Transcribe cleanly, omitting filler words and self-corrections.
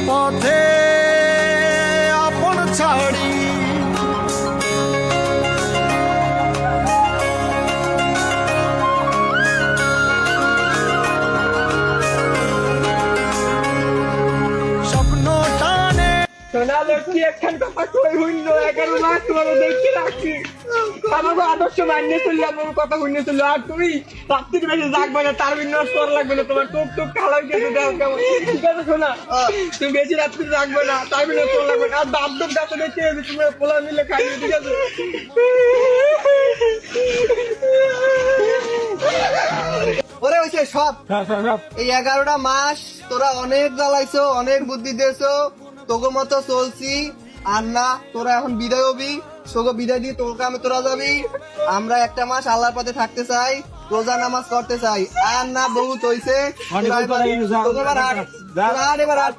পথে আপন ছাড়ি স্বপ্ন টানে সোনা লক্ষ্মী একখান কথা কই হইল 11 মাস তোমার দেখতে রাখছি আমাকে আদর্শ মানিয়ে চললে আমার কথা শুনে চললো আর তুমি রাত্রির বেশি জাগবে না তার বিন্যাস করা লাগবে না তোমার টুক টুক খালাম কেটে দাও কেমন ঠিক আছে শোনা তুমি বেশি রাত্রি জাগবে না তার বিন্যাস করা লাগবে না আর দাম দাম গাছে দেখতে হবে তুমি পোলা মিলে খাইবে ঠিক আছে ওরে হইছে সব এই 11টা মাস তোরা অনেক জ্বালাইছো অনেক বুদ্ধি দিয়েছো তোকে মতো চলছি আর না তোরা এখন বিদায় হবি তোকে বিদায় দিয়ে তোর কামে তোরা যাবি আমরা একটা মাস আল্লাহর পথে থাকতে চাই রোজা নামাজ করতে চাই আর না বহুত হইছে তোরা এবার হাট। তোরা এবার হাট।